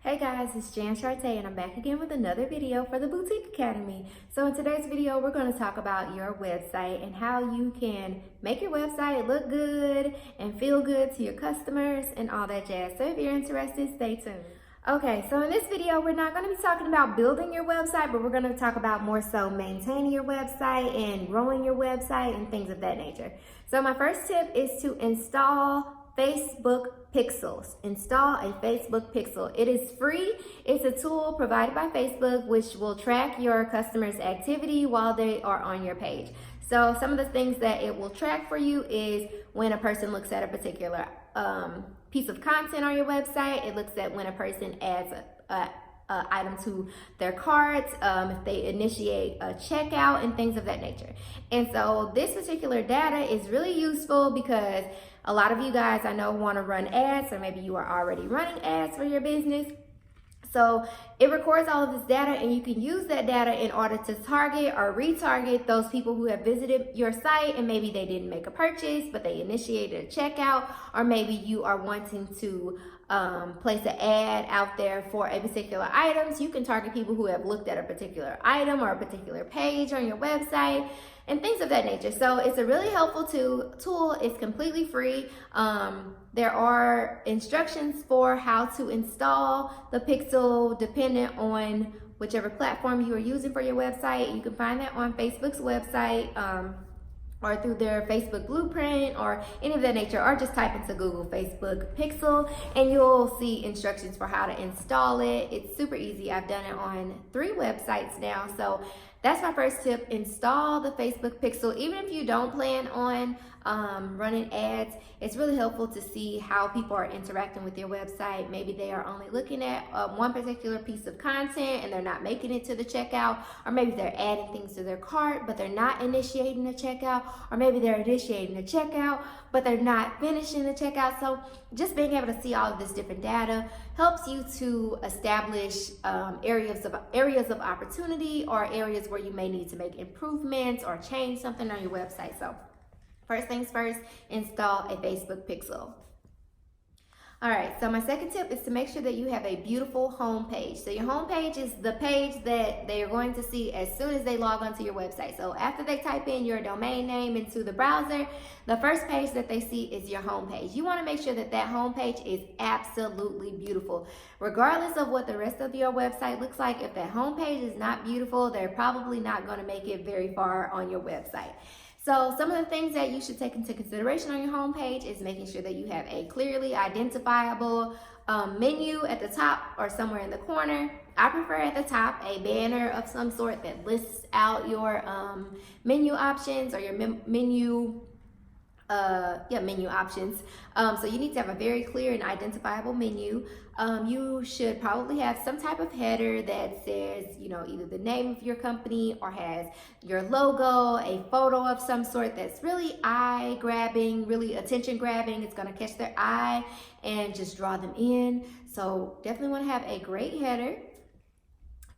Hey guys, it's Jan Shartay and I'm back again with another video for the Boutique Academy. So in today's video, we're going to talk about your website and how you can make your website look good and feel good to your customers and all that jazz. So if you're interested, stay tuned. Okay, so in this video, we're not going to be talking about building your website, but we're going to talk about more so maintaining your website and growing your website and things of that nature. So my first tip is to install Facebook Pixels. Install a Facebook Pixel. It is free. It's a tool provided by Facebook which will track your customers' activity while they are on your page. So some of the things that it will track for you is when a person looks at a particular piece of content on your website. It looks at when a person adds a item to their cart, if they initiate a checkout and things of that nature. And so this particular data is really useful because a lot of you guys I know want to run ads, or maybe you are already running ads for your business. So it records all of this data and you can use that data in order to target or retarget those people who have visited your site and maybe they didn't make a purchase, but they initiated a checkout, or maybe you are wanting to place an ad out there for a particular item. So you can target people who have looked at a particular item or a particular page on your website and things of that nature. So it's a really helpful tool. It's completely free. There are instructions for how to install the Pixel dependent on whichever platform you are using for your website. You can find that on Facebook's website, or through their Facebook blueprint or any of that nature, or just type into Google Facebook Pixel and you'll see instructions for how to install it. It's super easy. I've done it on 3 websites now. So that's my first tip. Install the Facebook Pixel. Even if you don't plan on running ads, it's really helpful to see how people are interacting with your website. Maybe they are only looking at one particular piece of content and they're not making it to the checkout, or maybe they're adding things to their cart but they're not initiating the checkout, or maybe they're initiating the checkout but they're not finishing the checkout. So just being able to see all of this different data helps you to establish areas of opportunity, or areas where you may need to make improvements or change something on your website. So first things first, install a Facebook Pixel. All right, so my second tip is to make sure that you have a beautiful home page. So your home page is the page that they are going to see as soon as they log onto your website. So after they type in your domain name into the browser, the first page that they see is your home page. You want to make sure that that home page is absolutely beautiful. Regardless of what the rest of your website looks like, if that home page is not beautiful, they're probably not going to make it very far on your website. So some of the things that you should take into consideration on your homepage is making sure that you have a clearly identifiable menu at the top or somewhere in the corner. I prefer at the top a banner of some sort that lists out your menu options, or your menu options. So you need to have a very clear and identifiable menu. You should probably have some type of header that says, either the name of your company or has your logo, a photo of some sort that's really eye-grabbing, really attention-grabbing. It's going to catch their eye and just draw them in. So definitely want to have a great header.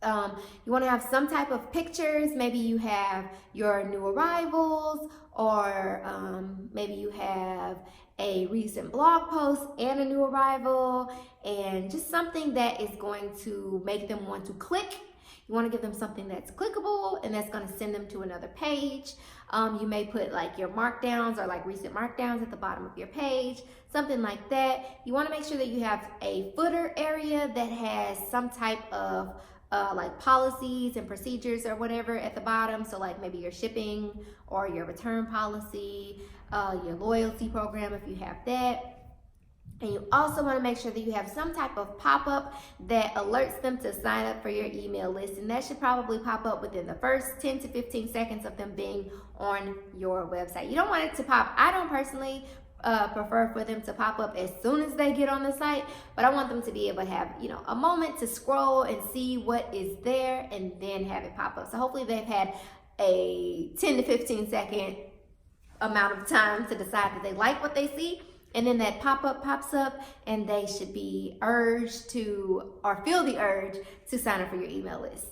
You want to have some type of pictures. Maybe you have your new arrivals, or maybe you have a recent blog post and a new arrival, and just something that is going to make them want to click. You want to give them something that's clickable and that's going to send them to another page. You may put like your markdowns or like recent markdowns at the bottom of your page, something like that. You want to make sure that you have a footer area that has some type of like policies and procedures or whatever at the bottom. So like maybe your shipping or your return policy, your loyalty program if you have that. And you also want to make sure that you have some type of pop-up that alerts them to sign up for your email list. And that should probably pop up within the first 10 to 15 seconds of them being on your website. You don't want it to pop. I don't personally prefer for them to pop up as soon as they get on the site, but I want them to be able to have, a moment to scroll and see what is there and then have it pop up. So hopefully they've had a 10 to 15 second amount of time to decide that they like what they see, and then that pop-up pops up and they should be urged to, or feel the urge to sign up for your email list.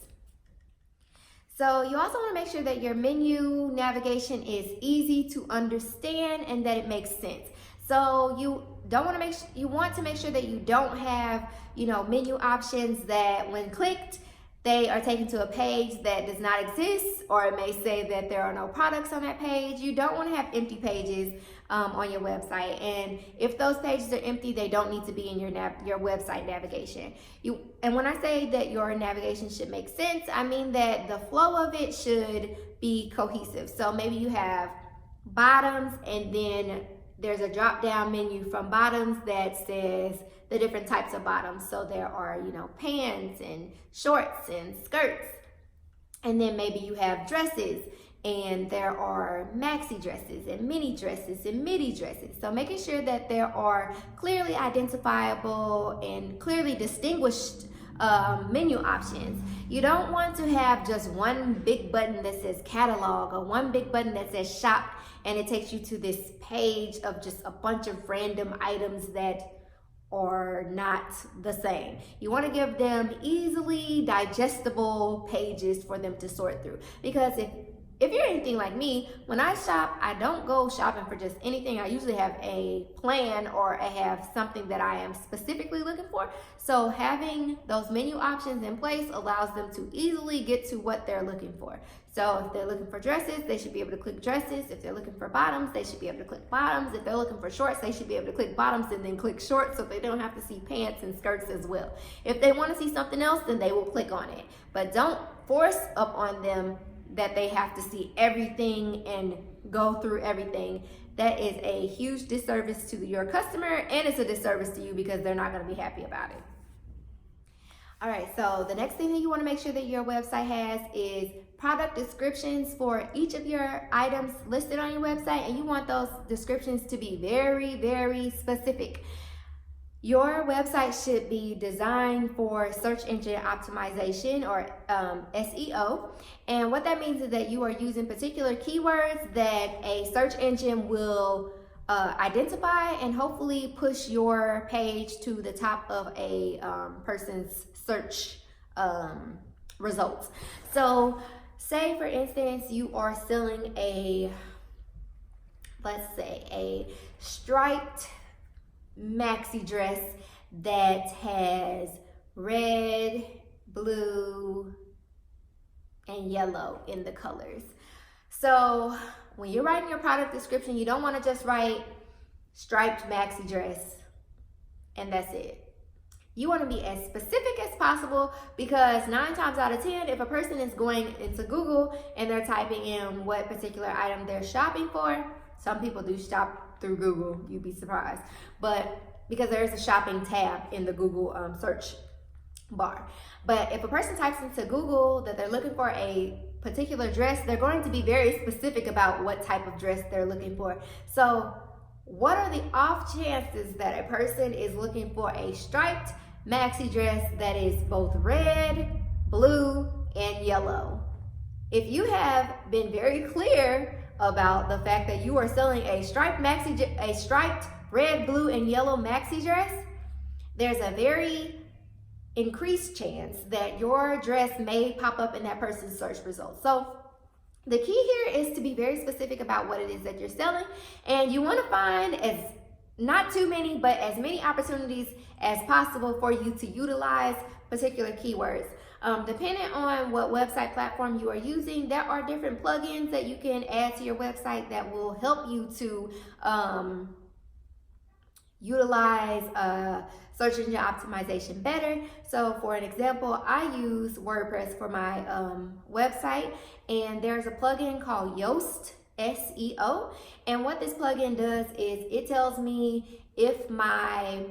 So you also want to make sure that your menu navigation is easy to understand and that it makes sense. So you you want to make sure that you don't have, you know, menu options that when clicked, they are taken to a page that does not exist, or it may say that there are no products on that page. You don't want to have empty pages on your website, and if those pages are empty, they don't need to be in your website navigation. And when I say that your navigation should make sense, I mean that the flow of it should be cohesive. So maybe you have bottoms, and then there's a drop down menu from bottoms that says the different types of bottoms. So there are, you know, pants and shorts and skirts. And then maybe you have dresses, and there are maxi dresses and mini dresses and midi dresses. So making sure that there are clearly identifiable and clearly distinguished menu options. You don't want to have just one big button that says catalog, or one big button that says shop, and it takes you to this page of just a bunch of random items that are not the same. You want to give them easily digestible pages for them to sort through. Because if you're anything like me, when I shop, I don't go shopping for just anything. I usually have a plan, or I have something that I am specifically looking for. So having those menu options in place allows them to easily get to what they're looking for. So if they're looking for dresses, they should be able to click dresses. If they're looking for bottoms, they should be able to click bottoms. If they're looking for shorts, they should be able to click bottoms and then click shorts, so they don't have to see pants and skirts as well. If they want to see something else, then they will click on it. But don't force up on them that they have to see everything and go through everything. That is a huge disservice to your customer, and it's a disservice to you because they're not going to be happy about it. All right, so the next thing that you want to make sure that your website has is product descriptions for each of your items listed on your website, and you want those descriptions to be very, very specific. Your website should be designed for search engine optimization, or SEO. And what that means is that you are using particular keywords that a search engine will identify and hopefully push your page to the top of a person's search results. So say for instance, you are selling let's say a striped maxi dress that has red, blue, and yellow in the colors. So when you're writing your product description, you don't want to just write striped maxi dress and that's it. You want to be as specific as possible, because 9 times out of 10, if a person is going into Google and they're typing in what particular item they're shopping for, some people do shop through Google, you'd be surprised, but because there is a shopping tab in the Google search bar. But if a person types into Google that they're looking for a particular dress, they're going to be very specific about what type of dress they're looking for. So what are the off chances that a person is looking for a striped maxi dress that is both red, blue, and yellow? If you have been very clear about the fact that you are selling a striped red, blue, and yellow maxi dress, there's a very increased chance that your dress may pop up in that person's search results. So the key here is to be very specific about what it is that you're selling, and you want to find not too many, but as many opportunities as possible for you to utilize particular keywords. Depending on what website platform you are using, there are different plugins that you can add to your website that will help you to utilize search engine optimization better. So for an example, I use WordPress for my website, and there's a plugin called Yoast SEO. And what this plugin does is it tells me if my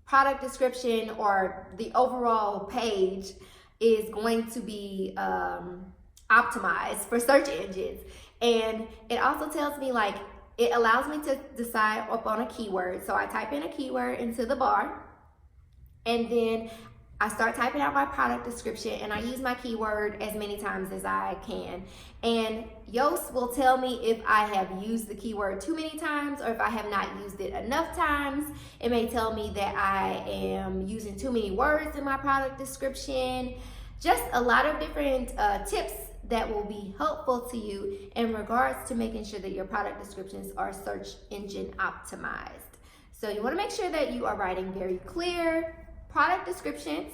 product description or the overall page is going to be optimized for search engines. And it also tells me, like, it allows me to decide upon a keyword. So I type in a keyword into the bar, and then I start typing out my product description, and I use my keyword as many times as I can. And Yoast will tell me if I have used the keyword too many times or if I have not used it enough times. It may tell me that I am using too many words in my product description. Just a lot of different tips that will be helpful to you in regards to making sure that your product descriptions are search engine optimized. So you want to make sure that you are writing very clear product descriptions.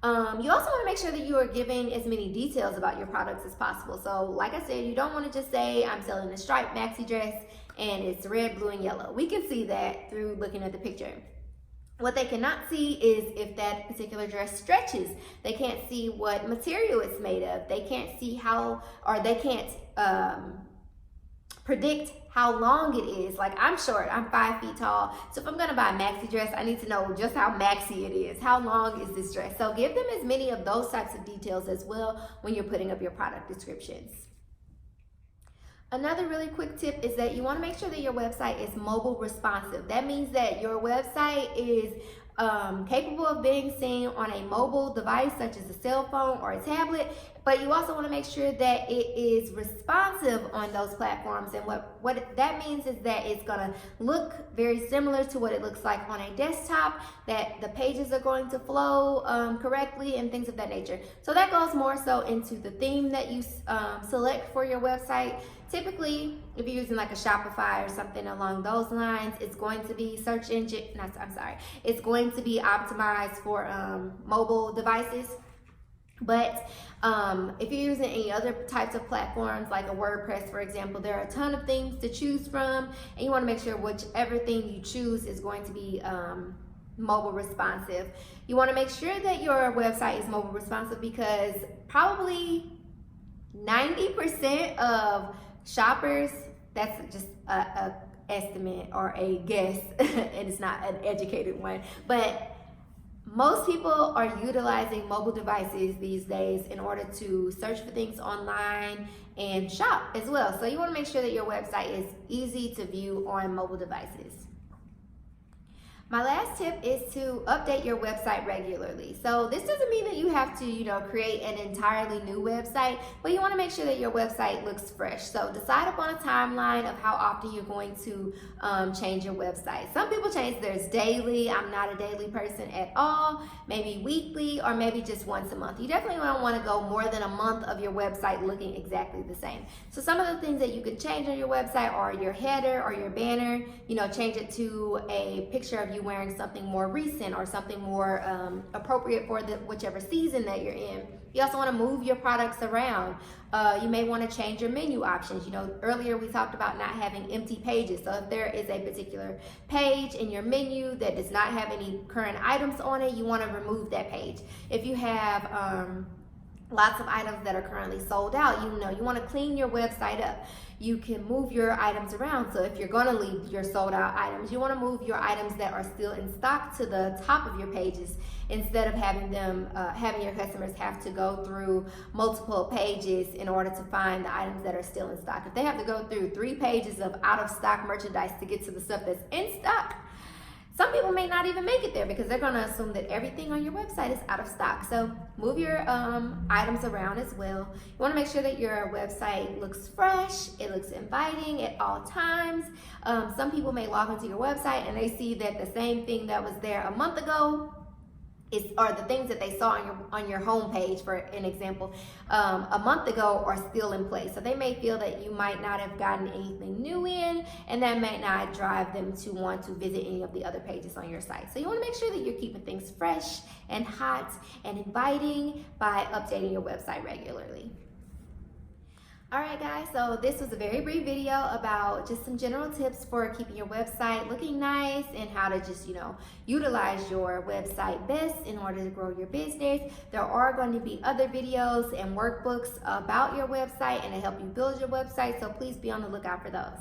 You also want to make sure that you are giving as many details about your products as possible. So like I said, you don't want to just say I'm selling a striped maxi dress and it's red, blue, and yellow. We can see that through looking at the picture. What they cannot see is if that particular dress stretches. They can't see what material it's made of. They can't see how, or they can't predict how long it is. Like, I'm short, I'm 5 feet tall. So if I'm gonna buy a maxi dress, I need to know just how maxi it is. How long is this dress? So give them as many of those types of details as well when you're putting up your product descriptions. Another really quick tip is that you want to make sure that your website is mobile responsive. That means that your website is capable of being seen on a mobile device such as a cell phone or a tablet, but you also want to make sure that it is responsive on those platforms. And what that means is that it's going to look very similar to what it looks like on a desktop, that the pages are going to flow correctly and things of that nature. So that goes more so into the theme that you select for your website. Typically, if you're using like a Shopify or something along those lines, it's going to be it's going to be optimized for mobile devices. But if you're using any other types of platforms like a WordPress, for example, there are a ton of themes to choose from, and you want to make sure whichever theme you choose is going to be mobile responsive. You want to make sure that your website is mobile responsive because probably 90% of shoppers, that's just a estimate or a guess, and it's not an educated one, but most people are utilizing mobile devices these days in order to search for things online and shop as well. So you want to make sure that your website is easy to view on mobile devices. My last tip is to update your website regularly. So this doesn't mean that you have to, create an entirely new website, but you want to make sure that your website looks fresh. So decide upon a timeline of how often you're going to change your website. Some people change theirs daily. I'm not a daily person at all. Maybe weekly or maybe just once a month. You definitely don't want to go more than a month of your website looking exactly the same. So some of the things that you could change on your website are your header or your banner. Change it to a picture of you wearing something more recent or something more appropriate for whichever season that you're in. You also want to move your products around. You may want to change your menu options. Earlier we talked about not having empty pages. So if there is a particular page in your menu that does not have any current items on it, you want to remove that page. If you have lots of items that are currently sold out, you want to clean your website up. You can move your items around. So if you're going to leave your sold out items, you want to move your items that are still in stock to the top of your pages instead of having your customers have to go through multiple pages in order to find the items that are still in stock. If they have to go through 3 pages of out of stock merchandise to get to the stuff that's in stock, some people may not even make it there because they're going to assume that everything on your website is out of stock. So move your items around as well. You want to make sure that your website looks fresh, it looks inviting at all times. Some people may log into your website and they see that the same thing that was there a month ago or the things that they saw on your home page, for an example, a month ago are still in place. So they may feel that you might not have gotten anything new in, and that might not drive them to want to visit any of the other pages on your site. So you want to make sure that you're keeping things fresh and hot and inviting by updating your website regularly. Alright guys, so this was a very brief video about just some general tips for keeping your website looking nice and how to just, utilize your website best in order to grow your business. There are going to be other videos and workbooks about your website and to help you build your website, so please be on the lookout for those.